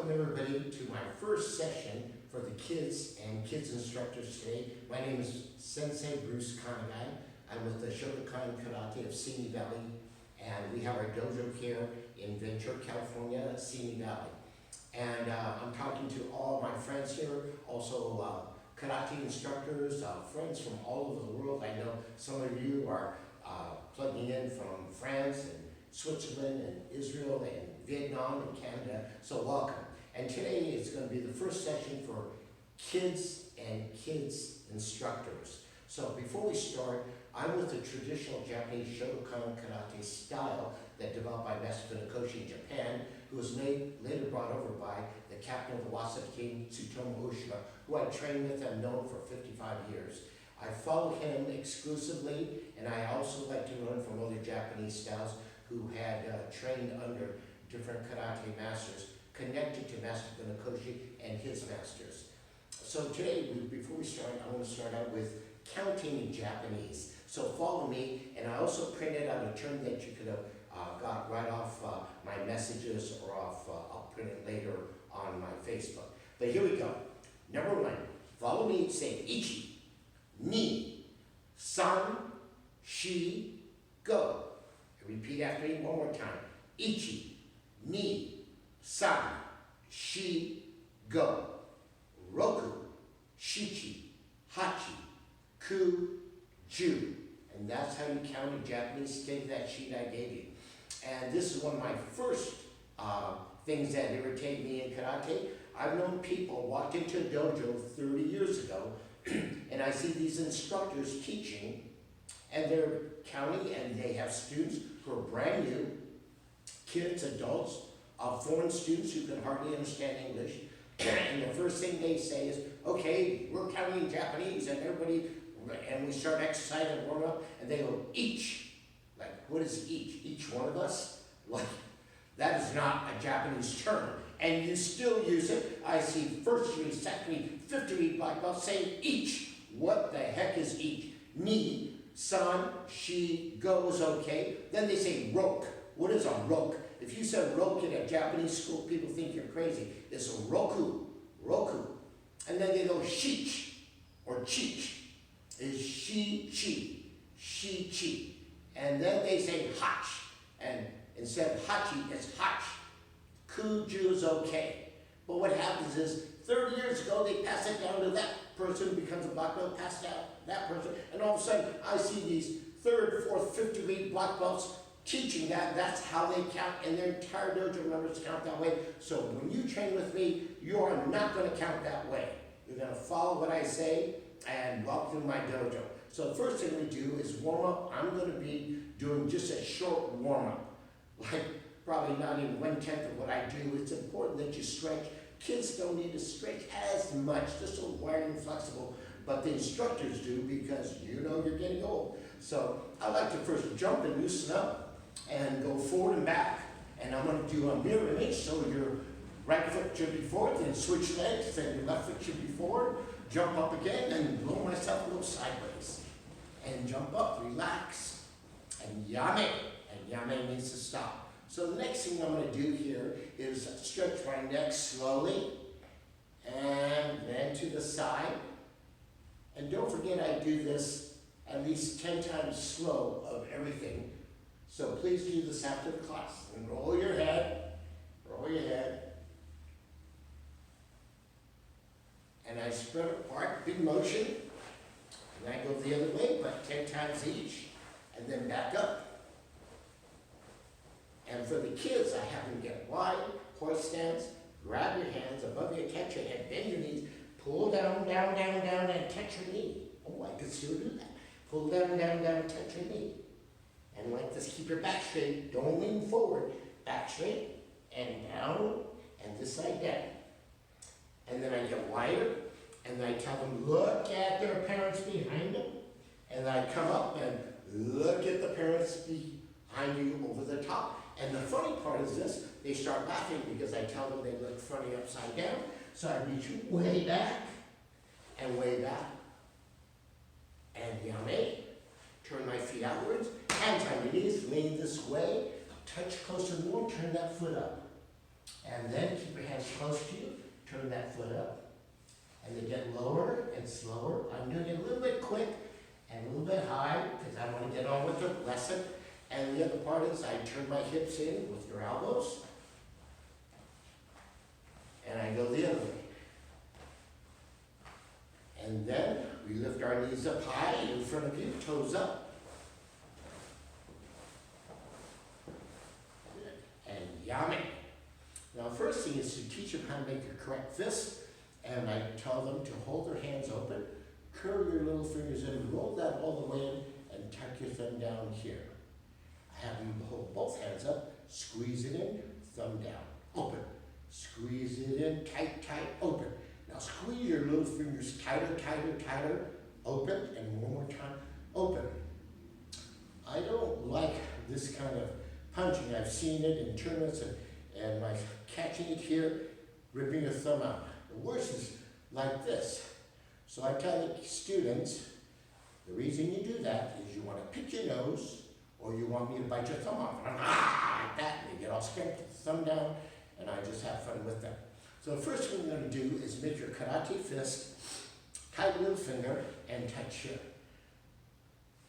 welcome everybody to my first session for the kids and kids instructors today. My name is Sensei Bruce Kanegai. I'm with the Shotokan Karate of Simi Valley, and we have our dojo here in Ventura, California, Simi Valley. And I'm talking to all my friends here, also karate instructors, friends from all over the world. I know some of you are plugging in from France and Switzerland and Israel and Vietnam and Canada, so welcome. And today is going to be the first session for kids and kids instructors. So before we start, I'm with the traditional Japanese Shotokan Karate style that developed by Master Funakoshi in Japan, who was later brought over by the captain of the Wasatch King, Tsutomu Oshima, who I trained with and known for 55 years. I follow him exclusively, and I also like to learn from other Japanese styles who had trained under different karate masters connected to Master Funakoshi and his masters. So today, before we start, I want to start out with counting in Japanese. So follow me, and I also printed out a term that you could have got right off my messages or off, I'll print it later on my Facebook. But here we go. Number one, follow me, say ichi, ni, san, shi, go. Repeat after me one more time. Ichi, ni, san, shi, go. Roku, shichi, hachi, ku, ju. And that's how you count in Japanese. Take that sheet I gave you. And this is one of my first things that irritate me in karate. I've known people walk into a dojo 30 years ago, and I see these instructors teaching, and they're counting, and they have students who are brand new, kids, adults, foreign students who can hardly understand English. And the first thing they say is, okay, we're counting in Japanese, and everybody, and we start exercising and warm up, and they go, each. Like, what is each? Each one of us? Like, that is not a Japanese term. And you still use it. I see first degree, second degree, fifth degree black belts saying each. What the heck is each? Ni, san, shi, go is okay. Then they say roke. What is a roke? If you said roke in a Japanese school, people think you're crazy. It's a roku, roku. And then they go shich, or chich. Is shi, chi, shi, chi. And then they say hach. And instead of hachi, it's hach. Kuju is okay. But what happens is, 30 years ago, they pass it down to that person who becomes a black belt, pass it out that person, and all of a sudden, I see these third, fourth, fifth degree black belts teaching that. That's how they count, and their entire dojo members count that way. So when you train with me, you are not going to count that way. You're going to follow what I say and walk through my dojo. So the first thing we do is warm up. I'm going to be doing just a short warm up, like probably not even 1/10 of what I do. It's important that you stretch. Kids don't need to stretch as much, they're so wired and flexible, but the instructors do because you know you're getting old. So I like to first jump and loosen up and go forward and back. And I'm going to do a mirror image, so your right foot should be forward, then switch legs, then your left foot should be forward, jump up again, and blow myself a little sideways. And jump up, relax, and yame. And yame means to stop. So the next thing I'm going to do here is stretch my neck slowly, and then to the side. And don't forget I do this at least 10 times slow of everything. So please do this after the class. And roll your head, and I spread apart, big motion. And I go the other way, but 10 times each, and then back up. And for the kids, I have them get wide, horse stance, grab your hands above your, catch your head, bend your knees, pull down, down, down, down, and touch your knee. Oh, I can still do that. Pull down, down, down, touch your knee. And like this, keep your back straight, don't lean forward, back straight, and down, and this side down. And then I get wider, and I tell them, look at their parents behind them. And I come up and look at the parents behind you over the top. And the funny part is this, they start laughing because I tell them they look funny upside down. So I reach way back, and yame, turn my feet outwards, hands on your knees, lean this way, touch closer more, turn that foot up. And then keep your hands close to you, turn that foot up. And then get lower and slower. I'm doing it a little bit quick and a little bit high because I want to get on with the lesson. And the other part is I turn my hips in with your elbows. And I go the other way. And then we lift our knees up high in front of you, toes up. Good. And yame. Now, first thing is to teach them how to make a correct fist. And I tell them to hold their hands open, curl your little fingers in, roll that all the way in, and tuck your thumb down here. I have you hold both hands up, squeeze it in, thumb down, open. Squeeze it in, tight, tight, open. Now squeeze your little fingers tighter, tighter, tighter, open, and one more time, open. I don't like this kind of punching. I've seen it in tournaments and my catching it here, ripping your thumb out. The worst is like this. So I tell the students, the reason you do that is you want to pick your nose or you want me to bite your thumb off. And I'm like that, and they get all scared, put the thumb down, and I just have fun with them. So the first thing we're going to do is make your karate fist, tight little finger, and touch here.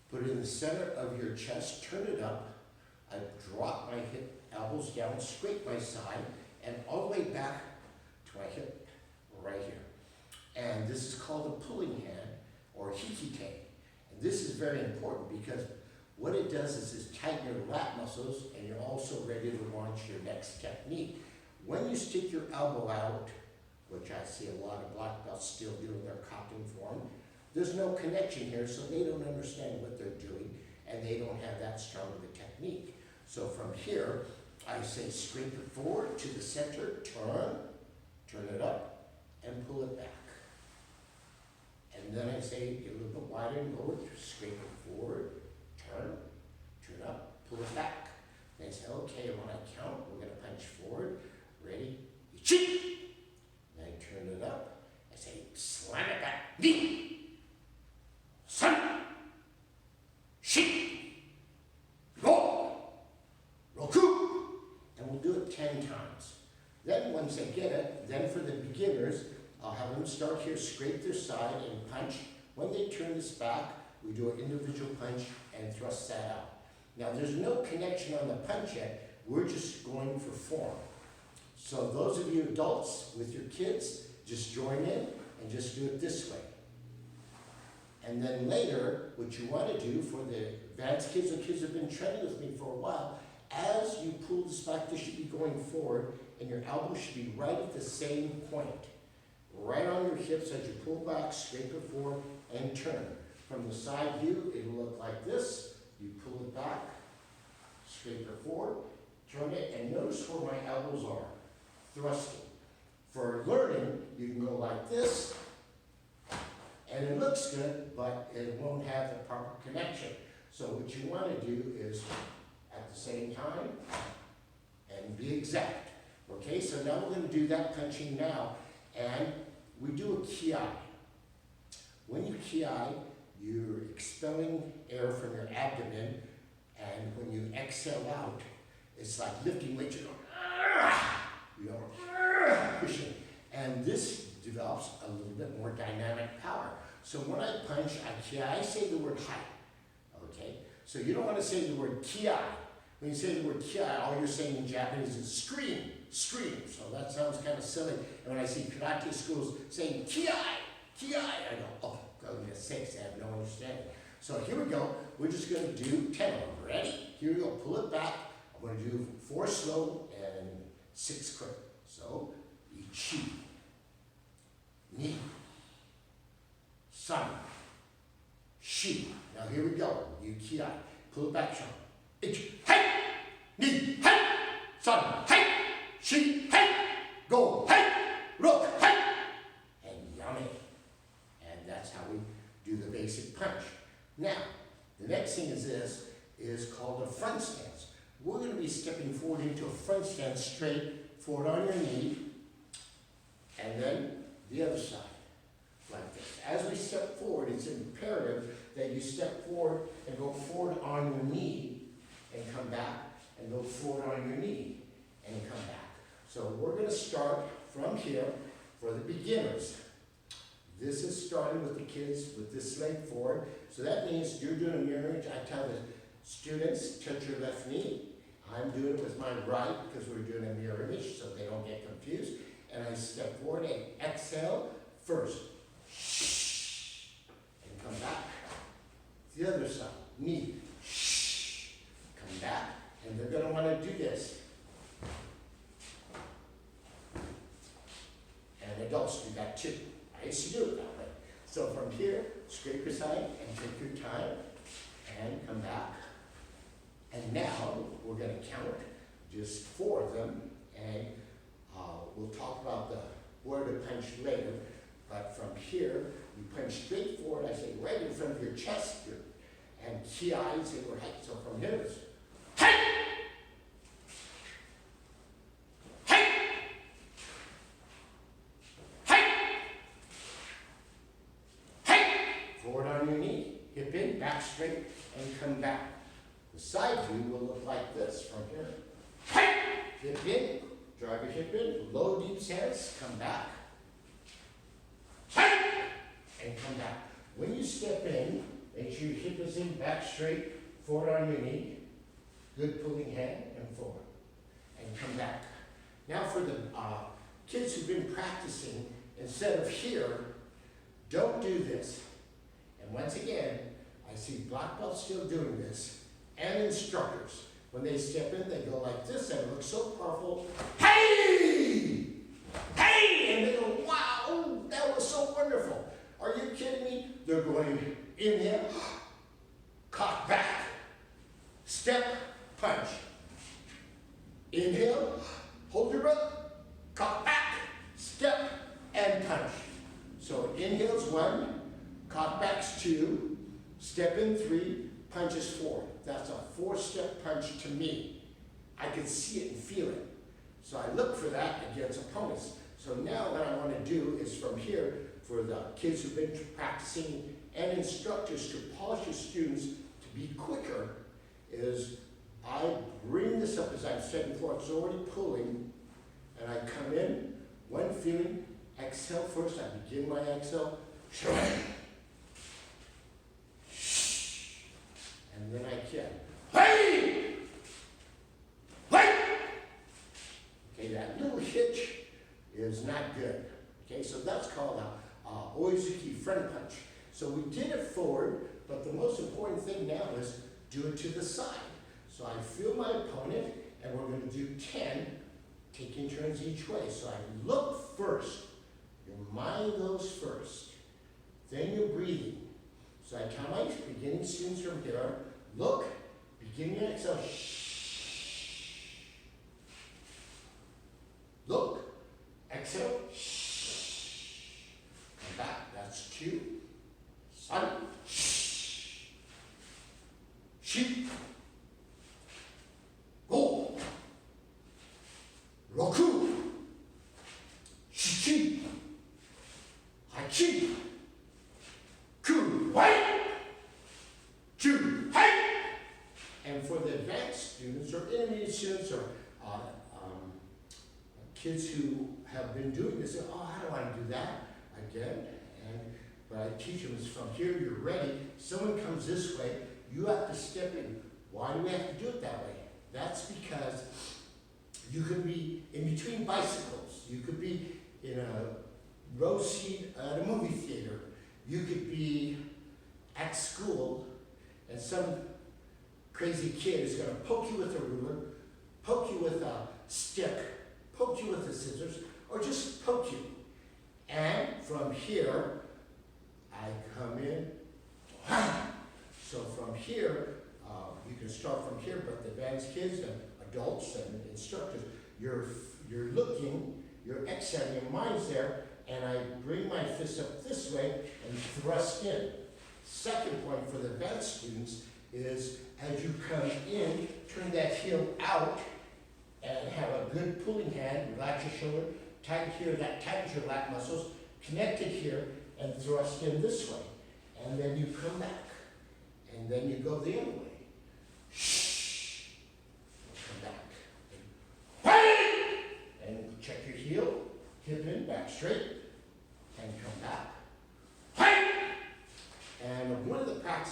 Put it in the center of your chest, turn it up. I drop my hip, elbows down, scrape my side, and all the way back to my hip. Right here. And this is called a pulling hand or hikite. And this is very important because what it does is tighten your lat muscles and you're also ready to launch your next technique. When you stick your elbow out, which I see a lot of black belts still do in their copting form, there's no connection here, so they don't understand what they're doing and they don't have that strong of a technique. So from here, I say scrape it forward to the center, turn it up, and pull it back. And then I say, get a little bit wider and lower, scrape it forward, turn up, pull it back. And I say, okay, when I count, we're going to punch forward. Ready? Cheat! And I turn it up. I say, slam it back. Ni! San! Shi! Ro! Roku! And we'll do it 10 times. Then once they get it, then for the beginners, I'll have them start here, scrape their side and punch. When they turn this back, we do an individual punch and thrust that out. Now there's no connection on the punch yet, we're just going for form. So those of you adults with your kids, just join in and just do it this way. And then later, what you want to do for the advanced kids or kids who have been training with me for a while, as you pull this back, this should be going forward, and your elbow should be right at the same point. Right on your hips as you pull back, scrape it forward, and turn. From the side view, it'll look like this. You pull it back, scrape it forward, turn it, and notice where my elbows are, thrusting. For learning, you can go like this, and it looks good, but it won't have the proper connection. So what you want to do is, at the same time, and be exact. Okay, so now we're going to do that punching now, and we do a ki. When you ki, you're expelling air from your abdomen, and when you exhale out, it's like lifting weights. You're going, pushing, and this develops a little bit more dynamic power. So when I punch, I say the word hai. Okay, so you don't want to say the word ki. When you say the word ki, all you're saying in Japanese is scream, scream. So that sounds kind of silly. And when I see karate schools saying ki, I go, oh, goodness sakes, I have no understanding. So here we go. We're just going to do 10 of them. Ready? Here we go. Pull it back. I'm going to do 4 slow and 6 quick. So, ichi, ni, san, shi. Now here we go. You ki. Pull it back, Sean. Ichi, hey, ni, hey, san, hey, shi, hey, go, hey, rook, hey, and yummy. And that's how we do the basic punch. Now, the next thing is this, is called a front stance. We're going to be stepping forward into a front stance, straight forward on your knee, and then the other side, like this. As we step forward, it's imperative that you step forward and go forward on your knee, and come back, and go forward on your knee, and come back. So we're going to start from here for the beginners. This is starting with the kids with this leg forward. So that means you're doing a mirror image. I tell the students, touch your left knee. I'm doing it with my right because we're doing a mirror image so they don't get confused. And I step forward and exhale first. And come back. The other side, knee. Come back. And they're going to want to do this. And adults do that too. I used to do it that way. So from here, scrape your side and take your time and come back. And now we're going to count just 4 of them, and we'll talk about the where to punch later. But from here, you punch straight forward. I say right in front of your chest here, and key eyes say we're height. So from here, it's height. Forward on your knee, hip in, back straight, and come back. The side view will look like this from here. Hip in, drive your hip in, low deep stance, come back. And come back. When you step in, make sure your hip is in, back straight, forward on your knee. Good pulling hand and forward. And come back. Now for the kids who've been practicing, instead of here, don't do this. And once again, I see black belts still doing this, and instructors. When they step in, they go like this, and it looks so powerful. Hey! Hey! And they go, wow, that was so wonderful. Are you kidding me? They're going inhale, cock back, step, punch. Inhale, hold your breath, cock back, step, and punch. So inhale's 1. Cock backs 2, step in 3, punches 4. That's a 4-step punch to me. I can see it and feel it. So I look for that against opponents. So now what I want to do is from here, for the kids who've been practicing and instructors to polish your students to be quicker, is I bring this up as I'm stepping forward. It's already pulling, and I come in, one feeling, exhale first. I begin my exhale. And then I can. Hey! Hey! Okay, that little hitch is not good. Okay, so that's called a Oizuki front punch. So we did it forward, but the most important thing now is do it to the side. So I feel my opponent, and we're going to do 10, taking turns each way. So I look first. Your mind goes first. Then you're breathing. So I tell my beginning students from here, look, begin your exhale, shh. Look, exhale, shh. Come back, that's 2. Sun, shh. Shi. Go. Roku. Shichi. Hachi. Ku. Wai. Chu. Hai. And for the advanced students or intermediate students or kids who have been doing this, oh, how do I do that again? But I teach them is from here, you're ready. Someone comes this way, you have to step in. Why do we have to do it that way? That's because you could be in between bicycles. You could be in a row seat at a movie theater. You could be at school, and some crazy kid is going to poke you with a ruler, poke you with a stick, poke you with the scissors, or just poke you. And from here, I come in. So from here, you can start from here, but the advanced kids and adults and instructors, you're looking, you're exhaling, your mind's there, and I bring my fist up this way and thrust in. Second point for the advanced students is as you come in, turn that heel out and have a good pulling hand, relax your shoulder, tighten here, that tightens your lat muscles, connect it here, and thrust in this way. And then you come back. And then you go the other way. Shh. Come back. And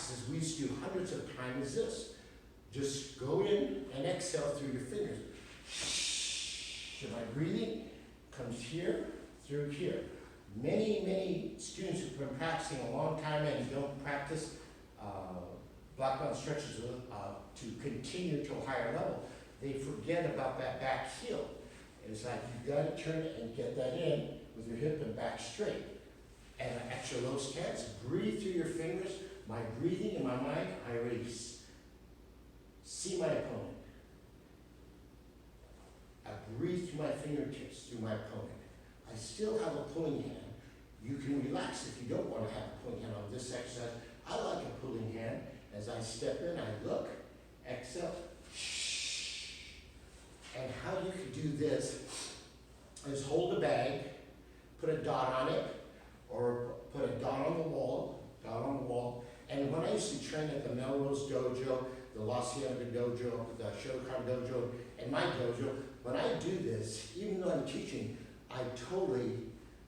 practices we used to do hundreds of times is this. Just go in and exhale through your fingers. So my breathing comes here, through here. Many students who've been practicing a long time and don't practice black belt stretches to continue to a higher level, they forget about that back heel. It's like you've got to turn it and get that in with your hip and back straight. And at your low stance, breathe through your fingers. My breathing in my mind, I already see my opponent. I breathe through my fingertips, through my opponent. I still have a pulling hand. You can relax if you don't want to have a pulling hand on this exercise. I like a pulling hand. As I step in, I look, exhale, and how you could do this is hold a bag, put a dot on it, or put a dot on the wall, and when I used to train at the Melrose Dojo, the La Cienega Dojo, the Shotokan Dojo, and my dojo, when I do this, even though I'm teaching, I totally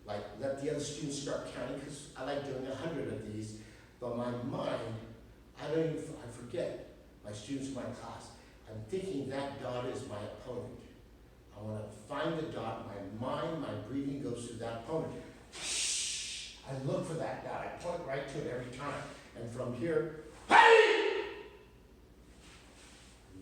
let the other students start counting, because I like doing 100 of these, but my mind, I forget my students in my class. I'm thinking that dot is my opponent. I want to find the dot, my mind, my breathing goes through that opponent. I look for that dot, I point right to it every time. And from here, hey!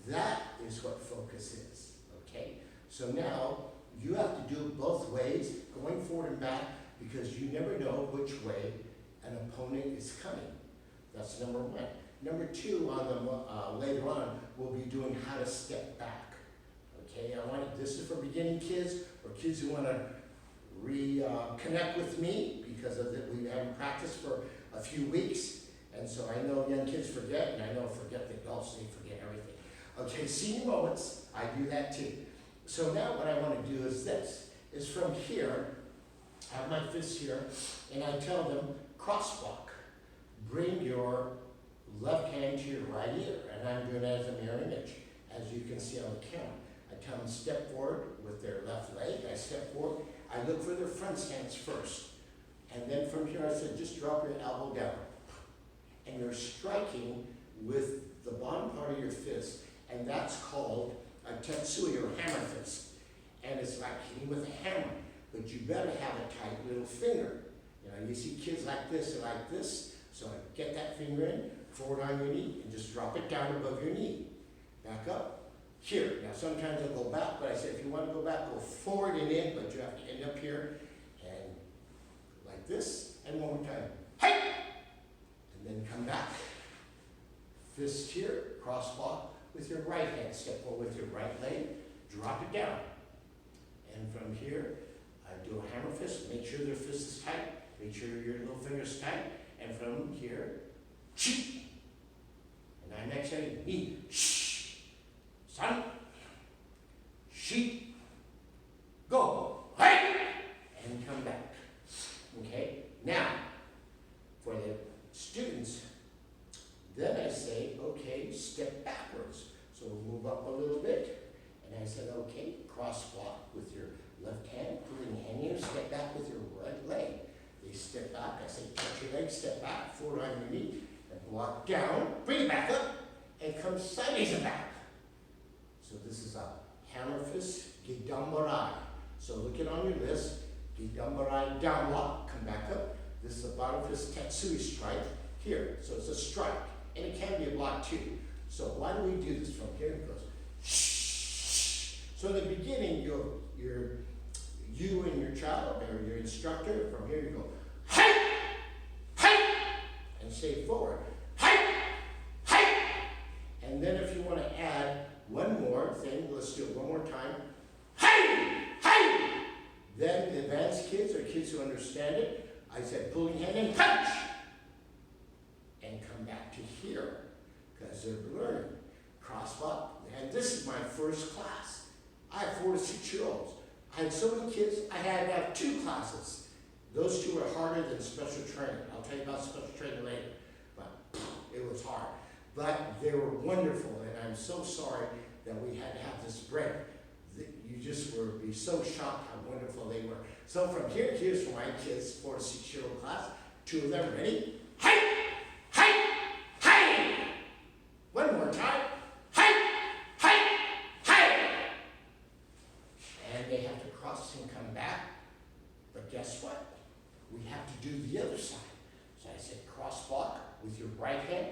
That is what focus is, okay? So now, you have to do it both ways, going forward and back, because you never know which way an opponent is coming. That's number one. Number two, later on, we'll be doing how to step back. Okay, this is for beginning kids or kids who want to reconnect with me because of that we haven't practiced for a few weeks. And so I know young kids forget, and I know forget the adults, they forget everything. Okay, senior moments, I do that too. So now what I want to do is this, is from here, I have my fist here, and I tell them, crosswalk. Bring your left hand to your right ear, and I'm doing it as a mirror image, as you can see on the camera. I tell them step forward with their left leg, I step forward, I look for their front stance first. And then from here I said, just drop your elbow down. And you're striking with the bottom part of your fist, and that's called a tetsui or hammer fist. And it's like hitting with a hammer, but you better have a tight little finger. You know, you see kids like this and like this, so I get that finger in, forward on your knee, and just drop it down above your knee. Back up, here. Now sometimes I'll go back, but I say if you want to go back, go forward and in, but you have to end up here, and like this, and one more time. Hey! And then come back. Fist here, crosswalk with your right hand. Step forward with your right leg, drop it down. And from here, I do a hammer fist, make sure their fist is tight, make sure your little finger's tight, and from here, shh. And I'm exhaling, knee, shh. Son, she, go, hey, and come back. Okay, now, for the students, then I say, okay, step backwards. So we'll move up a little bit. And I said, okay, crosswalk with your left hand, putting your hand here, step back with your right leg. They step back, I say, touch your leg, step back, forward on your knee, and walk down, bring it back up, and come sideways and back. So this is a hammer fist, gidambarai. So look it on your list, gidambarai, down walk, come back up. This is a bottom fist tetsui strike here. So it's a strike, and it can be a block too. So why do we do this from here? It goes shh. So in the beginning, you and your child or your instructor, from here you go, hey, hey, and stay forward, hey, hey. And then if you want to add one more thing, let's do it one more time, hey, hey. Then the advanced kids or kids who understand it, I said pulling hand and punch. And come back to here, because they're learning. Crosswalk, and this is my first class. I have 4 to 6-year-olds. I had so many kids, I had 2 classes. Those 2 were harder than special training. I'll tell you about special training later, but it was hard. But they were wonderful, and I'm so sorry that we had to have this break. You just would be so shocked how wonderful they were. So from here, here's for my kids, 4 to 6-year-old class. 2 of them, ready? Hey! Hey! Hey! across and come back. But guess what? We have to do the other side. So I said, cross block with your right hand,